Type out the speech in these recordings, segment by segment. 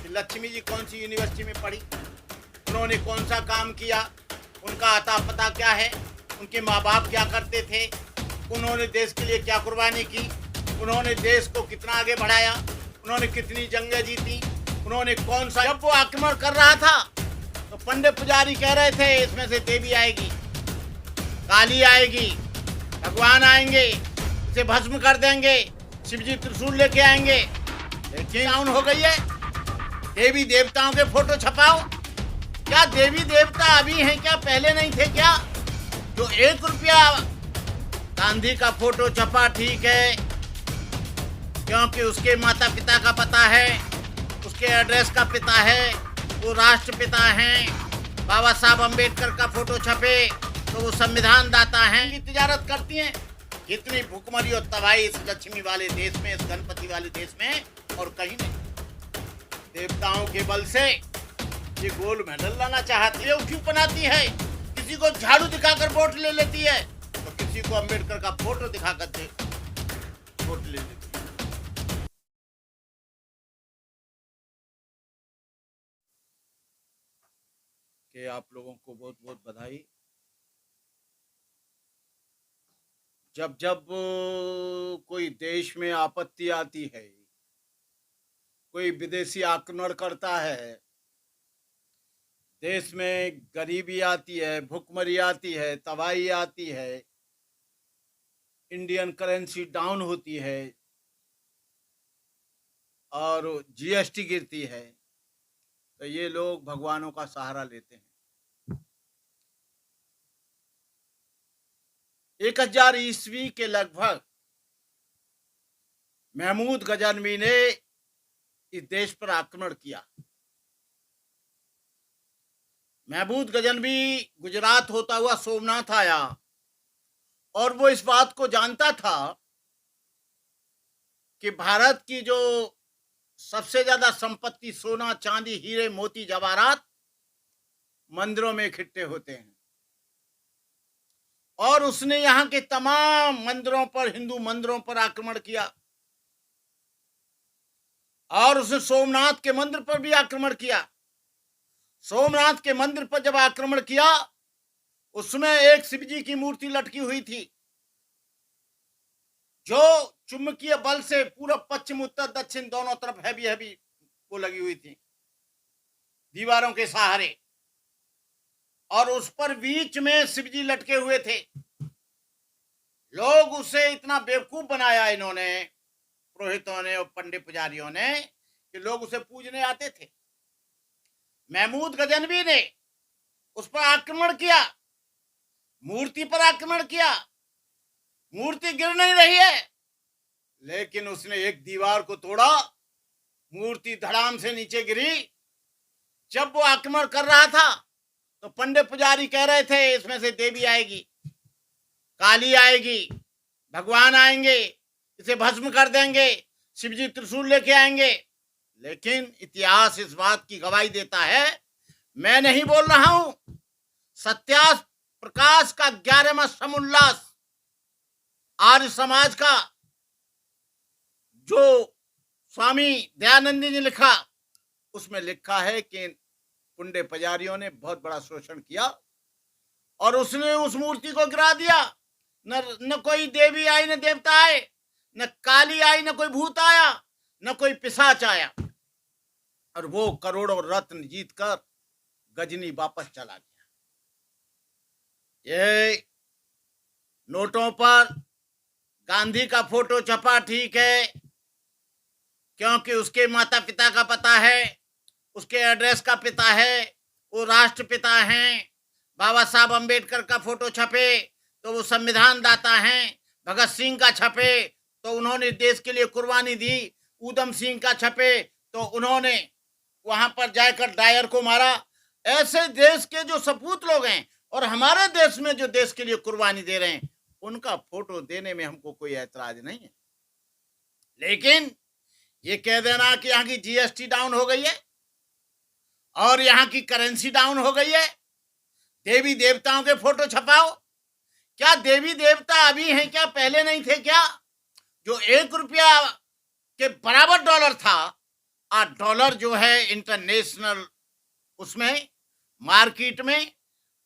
कि लक्ष्मी जी कौन सी यूनिवर्सिटी में पढ़ी, उन्होंने कौन सा काम किया, उनका अता पता क्या है, उनके माँ बाप क्या करते थे, उन्होंने देश के लिए क्या कुर्बानी की, उन्होंने देश को कितना आगे बढ़ाया, उन्होंने कितनी जंगें जीती, उन्होंने कौन सा। जब वो आक्रमण कर रहा था तो पंडित पुजारी कह रहे थे इसमें से देवी आएगी, काली आएगी, भगवान आएंगे, इसे भस्म कर देंगे, शिवजी त्रिशूल लेके आएंगे। लेकिन डाउन हो गई है। देवी देवताओं के फोटो छपाओ। क्या देवी देवता अभी हैं क्या, पहले नहीं थे क्या? जो 1 रुपया गांधी का फोटो छपा, ठीक है, क्योंकि उसके माता पिता का पता है, उसके एड्रेस का पता है, वो राष्ट्रपिता हैं। बाबा साहब अम्बेडकर का फोटो छपे तो वो संविधान दाता हैं। की तिजारत करती हैं। कितनी भुखमरी और तबाही इस लक्ष्मी वाले देश में, इस गणपति वाले देश में और कहीं नहीं। देवताओं के बल से ये गोल्ड मेडल लाना चाहती है। वो क्यों बनाती है? किसी को झाड़ू दिखाकर वोट ले लेती है तो किसी को अम्बेडकर का फोटो दिखाकर वोट ले लेती है। कि आप लोगों को बहुत बहुत बधाई। जब जब कोई देश में आपत्ति आती है, कोई विदेशी आक्रमण करता है, देश में गरीबी आती है, भुखमरी आती है, तबाही आती है, इंडियन करेंसी डाउन होती है और जीएसटी गिरती है, तो ये लोग भगवानों का सहारा लेते हैं। 1000 ईस्वी के लगभग महमूद गजनवी ने इस देश पर आक्रमण किया। महमूद गजनवी गुजरात होता हुआ सोमनाथ आया और वो इस बात को जानता था कि भारत की जो सबसे ज्यादा संपत्ति सोना, चांदी, हीरे, मोती, जवाहरात मंदिरों में इकट्ठे होते हैं, और उसने यहाँ के तमाम मंदिरों पर, हिंदू मंदिरों पर आक्रमण किया और उसने सोमनाथ के मंदिर पर भी आक्रमण किया। सोमनाथ के मंदिर पर जब आक्रमण किया, उसमें एक शिवजी की मूर्ति लटकी हुई थी जो चुंबकीय बल से पूरब, पश्चिम, उत्तर, दक्षिण दोनों तरफ हैवी वो लगी हुई थी दीवारों के सहारे, और उस पर बीच में शिवजी लटके हुए थे। लोग उसे इतना बेवकूफ बनाया इन्होंने, पुरोहितों ने और पंडित पुजारियों ने, कि लोग उसे पूजने आते थे। महमूद गजनवी ने उस पर आक्रमण किया, मूर्ति पर आक्रमण किया। मूर्ति गिर नहीं रही है, लेकिन उसने एक दीवार को तोड़ा, मूर्ति धड़ाम से नीचे गिरी। जब वो आक्रमण कर रहा था तो पंडित पुजारी कह रहे थे इसमें से देवी आएगी, काली आएगी, भगवान आएंगे, इसे भस्म कर देंगे, शिवजी त्रिशूल लेके आएंगे। लेकिन इतिहास इस बात की गवाही देता है, मैं नहीं बोल रहा हूं, सत्यास प्रकाश का 11वां समुल्लास आर्य समाज का जो स्वामी दयानंद जी ने लिखा, उसमें लिखा है कि पंडित पुजारियों ने बहुत बड़ा शोषण किया और उसने उस मूर्ति को गिरा दिया। न कोई देवी आई, न देवता आए, न काली आई, न कोई भूत आया, न कोई पिशाच आया, और वो करोड़ों रत्न जीतकर गजनी वापस चला गया। ये नोटों पर गांधी का फोटो छपा, ठीक है, क्योंकि उसके माता पिता का पता है, उसके एड्रेस का पिता है, वो राष्ट्रपिता हैं। बाबा साहब अम्बेडकर का फोटो छपे तो वो संविधान दाता हैं। भगत सिंह का छपे तो उन्होंने देश के लिए कुर्बानी दी। ऊधम सिंह का छपे तो उन्होंने वहां पर जाकर डायर को मारा। ऐसे देश के जो सपूत लोग हैं और हमारे देश में जो देश के लिए कुर्बानी दे रहे हैं, उनका फोटो देने में हमको कोई ऐतराज नहीं है। लेकिन ये कह देना कि यहाँ की जीएसटी डाउन हो गई है और यहाँ की करेंसी डाउन हो गई है, देवी देवताओं के फोटो छपाओ। क्या देवी देवता अभी हैं क्या, पहले नहीं थे क्या? जो 1 रुपया के बराबर डॉलर था, डॉलर जो है इंटरनेशनल उसमें मार्केट में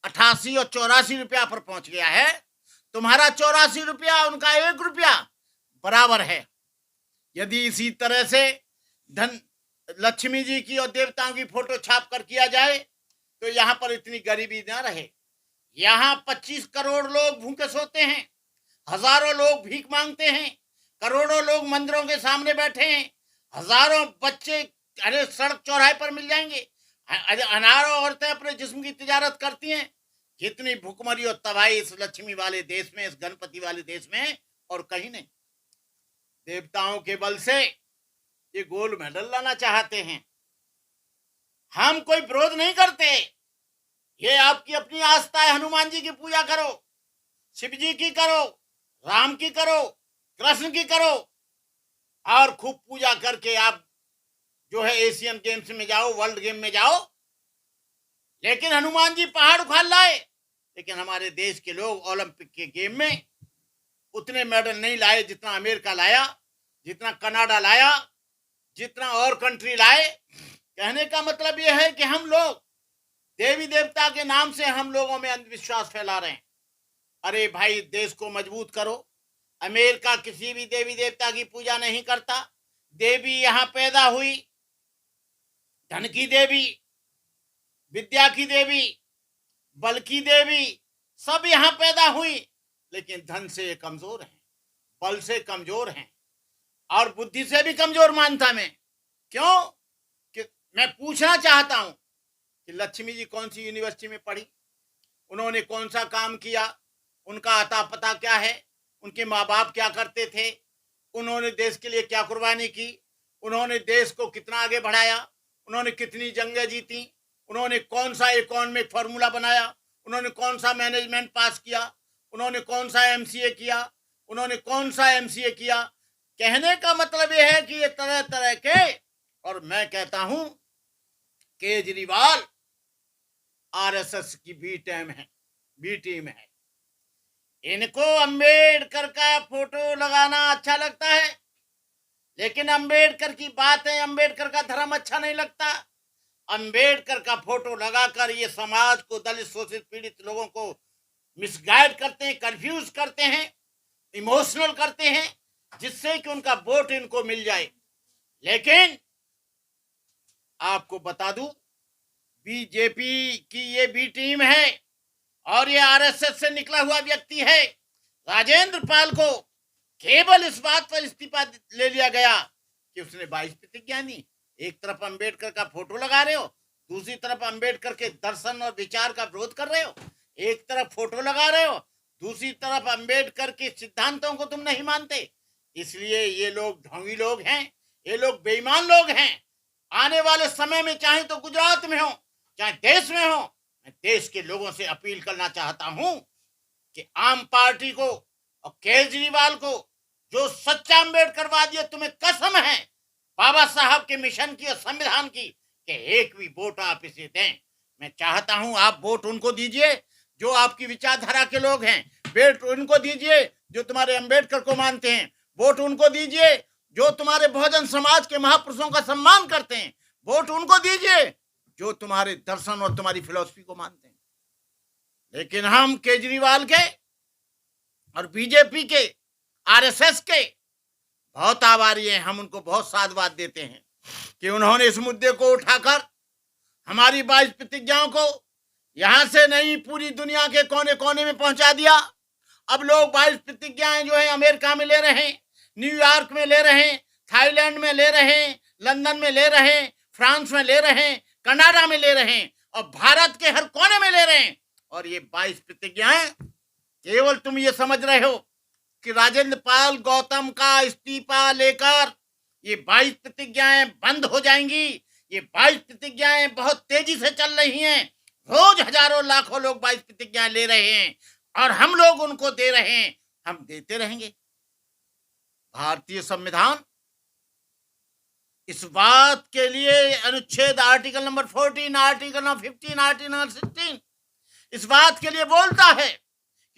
88 और 84 रुपया पर पहुंच गया है। तुम्हारा 84 रुपया, उनका 1 रुपया बराबर है। यदि इसी तरह से धन लक्ष्मी जी की और देवताओं की फोटो छाप कर किया जाए तो यहाँ पर इतनी गरीबी ना रहे। यहाँ 25 करोड़ लोग भूखे सोते हैं, हजारों लोग भीख मांगते हैं, करोड़ों लोग मंदिरों के सामने बैठे हैं, हजारों बच्चे अरे सड़क चौराहे पर मिल जाएंगे, अनारों औरतें अपने जिस्म की तिजारत करती हैं। जितनी भुखमरी और तबाही इस लक्ष्मी वाले देश में, इस गणपति वाले देश में और कहीं नहीं। देवताओं के बल से ये गोल्ड मेडल लाना चाहते हैं। हम कोई विरोध नहीं करते, ये आपकी अपनी आस्था है। हनुमान जी की पूजा करो, शिव जी की करो, राम की करो, कृष्ण की करो और खूब पूजा करके आप जो है एशियन गेम्स में जाओ, वर्ल्ड गेम में जाओ। लेकिन हनुमान जी पहाड़ उखाड़ लाए, लेकिन हमारे देश के लोग ओलंपिक के गेम में उतने मेडल नहीं लाए जितना अमेरिका लाया, जितना कनाडा लाया, जितना और कंट्री लाए। कहने का मतलब यह है कि हम लोग देवी देवता के नाम से हम लोगों में अंधविश्वास फैला रहे हैं। अरे भाई, देश को मजबूत करो। अमेरिका किसी भी देवी देवता की पूजा नहीं करता। देवी यहां पैदा हुई, धन की देवी, विद्या की देवी, बल की देवी, सब यहां पैदा हुई, लेकिन धन से कमजोर हैं, बल से कमजोर हैं और बुद्धि से भी कमजोर मानता मैं। क्यों? कि मैं पूछना चाहता हूं कि लक्ष्मी जी कौन सी यूनिवर्सिटी में पढ़ी, उन्होंने कौन सा काम किया, उनका अता पता क्या है, उनके माँ बाप क्या करते थे, उन्होंने देश के लिए क्या कुर्बानी की, उन्होंने देश को कितना आगे बढ़ाया, उन्होंने कितनी जंगें जीती, उन्होंने कौन सा इकोनॉमिक फार्मूला बनाया, उन्होंने कौन सा मैनेजमेंट पास किया, उन्होंने कौन सा एमसीए किया, उन्होंने कौन सा एमसीए किया। कहने का मतलब यह है कि ये तरह तरह के, और मैं कहता हूं केजरीवाल आरएसएस की बी टीम है। इनको अंबेडकर का फोटो लगाना अच्छा लगता है, लेकिन अंबेडकर की बातें, अंबेडकर का धर्म अच्छा नहीं लगता। अंबेडकर का फोटो लगाकर ये समाज को, दलित शोषित पीड़ित लोगों को मिसगाइड करते हैं, कंफ्यूज करते हैं, इमोशनल करते हैं, जिससे कि उनका वोट इनको मिल जाए। लेकिन आपको बता दूं, बीजेपी की ये बी टीम है और ये आरएसएस से निकला हुआ व्यक्ति है। राजेंद्र पाल को केवल इस बात पर इस्तीफा ले लिया गया कि उसने 22 प्रतिज्ञा दी। एक तरफ अंबेडकर का फोटो लगा रहे हो, दूसरी तरफ अंबेडकर के दर्शन और विचार का विरोध कर रहे हो। एक तरफ फोटो लगा रहे हो, दूसरी तरफ अंबेडकर के सिद्धांतों को तुम नहीं मानते। इसलिए ये लोग ढोंगी लोग हैं, ये लोग बेईमान लोग हैं। आने वाले समय में चाहे तो गुजरात में हो, चाहे देश में हो, मैं देश के लोगों से अपील करना चाहता हूं कि आम पार्टी को और केजरीवाल को, जो सच्चा अम्बेडकरवादी है, तुम्हें कसम है बाबा साहब के मिशन की और संविधान की कि एक भी वोट आप इसे दें। मैं चाहता हूं आप वोट उनको दीजिए जो आपकी विचारधारा के लोग हैं, वोट उनको दीजिए जो तुम्हारे अम्बेडकर को मानते हैं, वोट उनको दीजिए जो तुम्हारे बहुजन समाज के महापुरुषों का सम्मान करते हैं, वोट उनको दीजिए जो तुम्हारे दर्शन और तुम्हारी फिलॉसफी को मानते हैं। लेकिन हम केजरीवाल के और बीजेपी के, आरएसएस के बहुत आभारी हैं। हम उनको बहुत साधुवाद देते हैं कि उन्होंने इस मुद्दे को उठाकर हमारी 22 प्रतिज्ञाओं को यहां से नहीं, पूरी दुनिया के कोने कोने में पहुंचा दिया। अब लोग 22 प्रतिज्ञाएं जो है अमेरिका में ले रहे हैं, न्यूयॉर्क में ले रहे हैं, थाईलैंड में ले रहे हैं, लंदन में ले रहे हैं, फ्रांस में ले रहे हैं, कनाडा में ले रहे हैं और भारत के हर कोने में ले रहे हैं। और ये 22 प्रतिज्ञाएं केवल तुम ये समझ रहे हो कि राजेंद्र पाल गौतम का इस्तीफा लेकर ये 22 प्रतिज्ञाएं बंद हो जाएंगी। ये 22 प्रतिज्ञाएं बहुत तेजी से चल रही हैं। रोज हजारों लाखों लोग 22 प्रतिज्ञाएं ले रहे हैं और हम लोग उनको दे रहे हैं, हम देते रहेंगे। भारतीय संविधान इस बात के लिए अनुच्छेद article number 14, article number 15, article number 16 इस बात के लिए बोलता है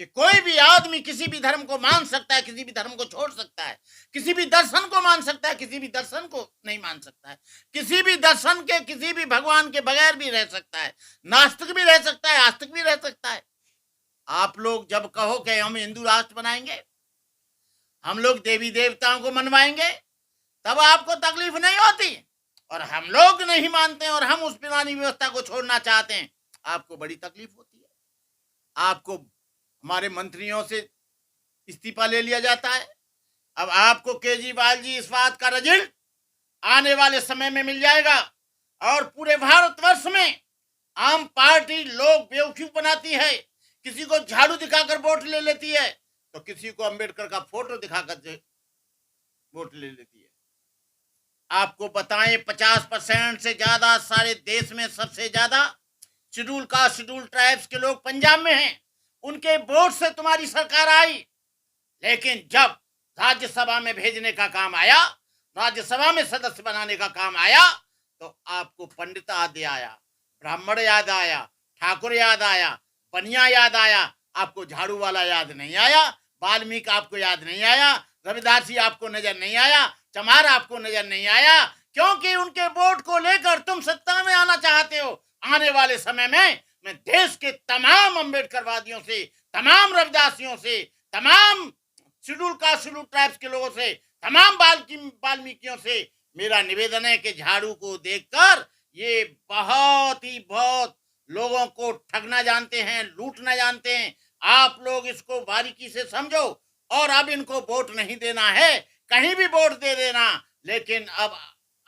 कि कोई भी आदमी किसी भी धर्म को मान सकता है, किसी भी धर्म को छोड़ सकता है, किसी भी दर्शन को मान सकता है, किसी भी दर्शन को नहीं मान सकता है, किसी भी दर्शन के, किसी भी भगवान के बगैर भी रह सकता है, नास्तिक भी रह सकता है, आस्तिक भी रह सकता है। आप लोग जब कहो कि हम हिंदू राष्ट्र बनाएंगे, हम लोग देवी देवताओं को मनवाएंगे, तब आपको तकलीफ नहीं होती। और हम लोग नहीं मानते और हम उस पुरानी व्यवस्था को छोड़ना चाहते हैं, आपको बड़ी तकलीफ होती है। आपको हमारे मंत्रियों से इस्तीफा ले लिया जाता है। अब आपको केजरीवाल जी इस बात का रिजल्ट आने वाले समय में मिल जाएगा। और पूरे भारतवर्ष में आम पार्टी लोग बेवकूफ बनाती है, किसी को झाड़ू दिखाकर वोट ले लेती है, तो किसी को अंबेडकर का फोटो दिखाकर वोट ले लेती है। आपको बताएं 50% से ज्यादा सारे देश में सबसे ज्यादा शेड्यूल कास्ट शेड्यूल ट्राइब्स के लोग पंजाब में हैं। उनके वोट से तुम्हारी सरकार आई, लेकिन जब राज्यसभा में भेजने का काम आया, राज्यसभा में सदस्य बनाने का काम आया, तो आपको पंडित याद आया, ब्राह्मण याद आया, ठाकुर याद आया, बनिया याद आया, आपको झाड़ू वाला याद नहीं आया, वाल्मीकि आपको याद नहीं आया, रविदासी आपको नजर नहीं आया, चमार आपको नजर नहीं आया, क्योंकि उनके वोट को लेकर तुम सत्ता में आना चाहते हो। आने वाले समय में मैं देश के तमाम अम्बेडकरवादियों से, तमाम रविदासियों से, तमाम शेड्यूल कास्ट शेड्यूल ट्राइब्स के लोगों से, तमाम वाल्मीकियों से मेरा निवेदन है कि झाड़ू को देखकर ये बहुत लोगों को ठगना जानते हैं, लूटना जानते हैं। आप लोग इसको बारीकी से समझो और अब इनको वोट नहीं देना है, कहीं भी वोट दे देना, लेकिन अब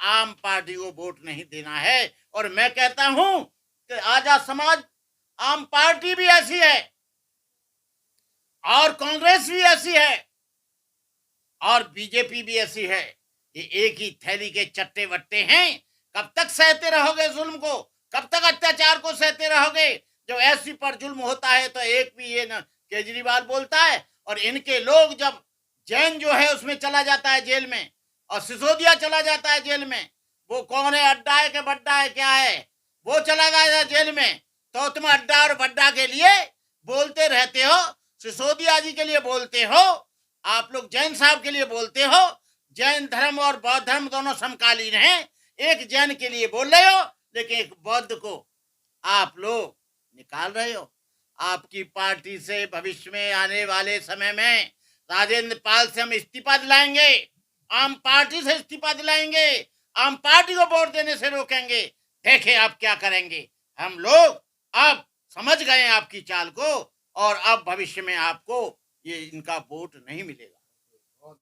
आम पार्टी को वोट नहीं देना है। और मैं कहता हूं कि आजाद समाज आम पार्टी भी ऐसी है और कांग्रेस भी ऐसी है और बीजेपी भी ऐसी है। ये एक ही थैली के चट्टे वट्टे हैं। कब तक सहते रहोगे जुल्म को, कब तक अत्याचार को सहते रहोगे? जब ऐसी पर जुल्म होता है तो एक भी ये न केजरीवाल बोलता है, और इनके लोग जब जैन जो है उसमें चला जाता है जेल में, और सिसोदिया चला जाता है जेल में, वो कौन है, अड्डा है कि बड्डा है, क्या है, वो चला गया जेल में, तो तुम अड्डा और बड्डा के लिए बोलते रहते हो, सिसोदिया जी के लिए बोलते हो, आप लोग जैन साहब के लिए बोलते हो। जैन धर्म और बौद्ध धर्म दोनों समकालीन हैं, एक जैन के लिए बोल रहे हो, लेकिन एक बौद्ध को आप लोग निकाल रहे हो। आपकी पार्टी से भविष्य में आने वाले समय में राजेंद्र पाल से हम इस्तीफा दिलाएंगे, आम पार्टी से इस्तीफा दिलाएंगे, आम पार्टी को वोट देने से रोकेंगे। देखें आप क्या करेंगे। हम लोग अब समझ गए आपकी चाल को, और अब भविष्य में आपको ये इनका वोट नहीं मिलेगा।